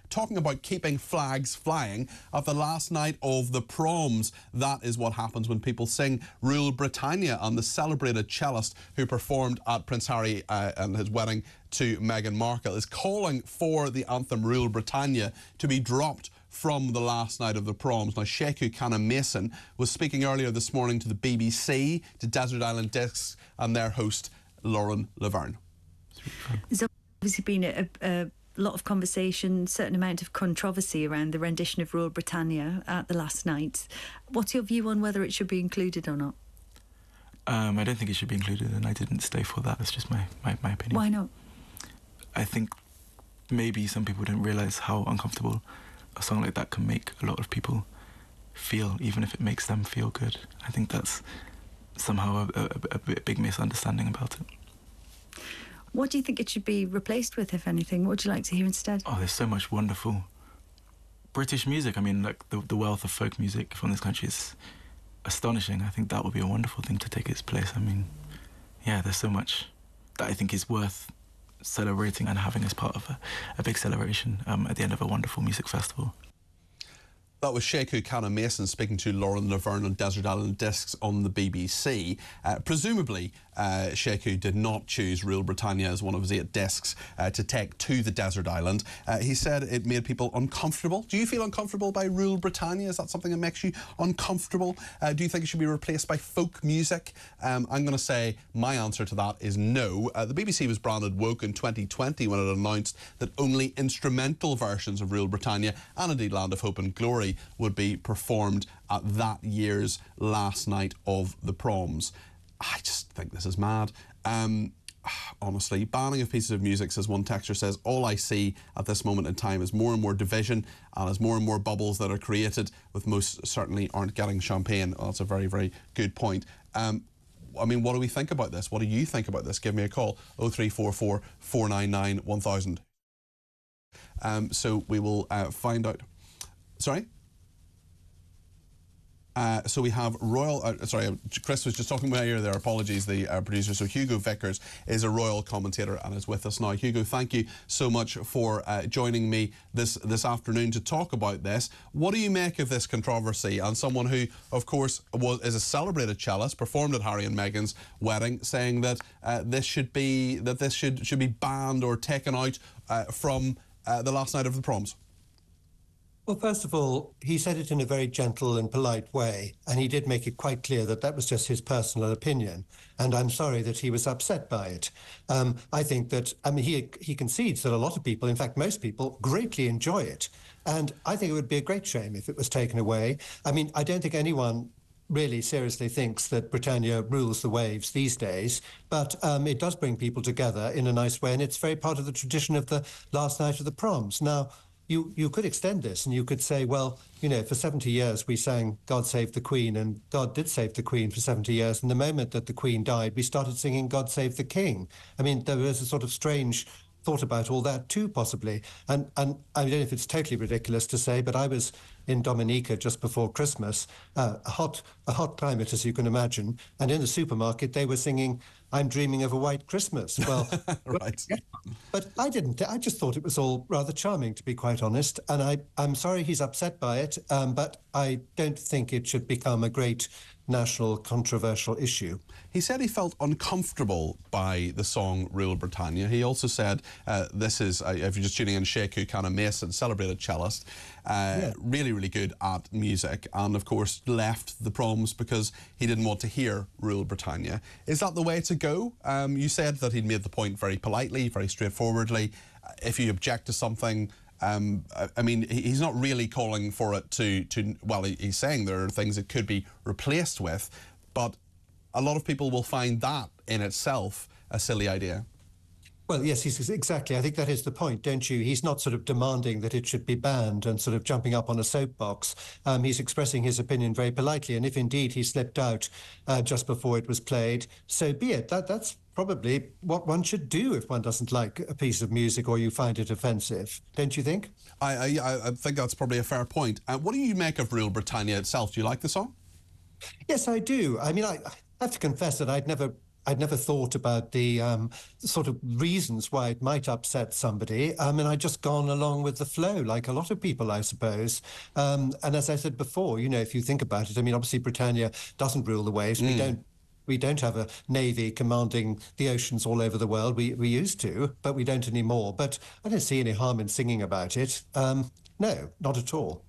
talking about keeping flags flying at the last night of the Proms. That is what happens when people sing Rule Britannia, and the celebrated cellist who performed at Prince Harry and his wedding to Meghan Markle is calling for the anthem Rule Britannia to be dropped from the last night of the Proms. Now, Sheku Kanneh-Mason was speaking earlier this morning to the BBC, to Desert Island Discs and their host, Lauren Laverne. There's obviously been a lot of conversation, certain amount of controversy around the rendition of Rule Britannia at the last night. What's your view on whether it should be included or not? I don't think it should be included, and I didn't stay for that. That's just my opinion. Why not? I think maybe some people don't realise how uncomfortable a song like that can make a lot of people feel, even if it makes them feel good. I think that's somehow a big misunderstanding about it. What do you think it should be replaced with, if anything? What would you like to hear instead? Oh, there's so much wonderful British music. I mean, like the wealth of folk music from this country is astonishing. I think that would be a wonderful thing to take its place. I mean, yeah, there's so much that I think is worth celebrating and having as part of a big celebration at the end of a wonderful music festival. That was Sheku Kanneh-Mason speaking to Lauren Laverne on Desert Island Discs on the BBC. Presumably, Sheku did not choose Rule Britannia as one of his 8 discs to take to the desert island. He said it made people uncomfortable. Do you feel uncomfortable by Rule Britannia? Is that something that makes you uncomfortable? Do you think it should be replaced by folk music? I'm going to say my answer to that is no. The BBC was branded woke in 2020 when it announced that only instrumental versions of Rule Britannia and indeed Land of Hope and Glory would be performed at that year's last night of the Proms. I just think this is mad. Honestly, banning of pieces of music, says one texter, says, all I see at this moment in time is more and more division and as more and more bubbles that are created, with most certainly aren't getting champagne. Well, that's a very, very good point. I mean, what do we think about this? What do you think about this? Give me a call, 0344 499 1000. So we will find out. Sorry? So we have sorry, Chris was just talking about ear there, apologies, the producer. So Hugo Vickers is a royal commentator and is with us now. Hugo, thank you so much for joining me this afternoon to talk about this. What do you make of this controversy, and someone who, of course, is a celebrated cellist, performed at Harry and Meghan's wedding, saying that this should be banned or taken out from the last night of the Proms? Well, first of all, he said it in a very gentle and polite way, and he did make it quite clear that that was just his personal opinion, and I'm sorry that he was upset by it. I think that, I mean, he concedes that a lot of people, in fact, most people, greatly enjoy it, and I think it would be a great shame if it was taken away. I mean, I don't think anyone really seriously thinks that Britannia rules the waves these days, but it does bring people together in a nice way, and it's very part of the tradition of the last night of the Proms. Now, you could extend this and you could say, well, you know, for 70 years we sang God Save the Queen, and God did save the Queen for 70 years. And the moment that the Queen died, we started singing God Save the King. I mean, there was a sort of strange thought about all that too, possibly. And I don't know if it's totally ridiculous to say, but I was in Dominica just before Christmas, a hot climate, as you can imagine, and in the supermarket they were singing I'm Dreaming of a White Christmas. Well, right. But I didn't. I just thought it was all rather charming, to be quite honest, and I'm sorry he's upset by it, but I don't think it should become a great national controversial issue. He said he felt uncomfortable by the song Rule Britannia. He also said, this is, if you're just tuning in, Sheku Kanneh-Mason, celebrated cellist, really, really good at music, and of course left the Proms because he didn't want to hear Rule Britannia. Is that the way to go? You said that he'd made the point very politely, very straightforwardly. If you object to something, I mean, he's not really calling for it to well, he's saying there are things it could be replaced with, but a lot of people will find that in itself a silly idea. Well, yes, exactly. I think that is the point, don't you? He's not sort of demanding that it should be banned and sort of jumping up on a soapbox. He's expressing his opinion very politely, and if indeed he slipped out just before it was played, so be it. That's probably what one should do if one doesn't like a piece of music or you find it offensive, don't you think? I think that's probably a fair point. What do you make of Rule Britannia itself? Do you like the song? Yes, I do. I mean, I have to confess that I'd never I'd never thought about the sort of reasons why it might upset somebody. And I'd just gone along with the flow, like a lot of people, I suppose. And as I said before, you know, if you think about it, I mean, obviously Britannia doesn't rule the waves. We don't have a navy commanding the oceans all over the world. We used to, but we don't anymore. But I don't see any harm in singing about it. No, not at all.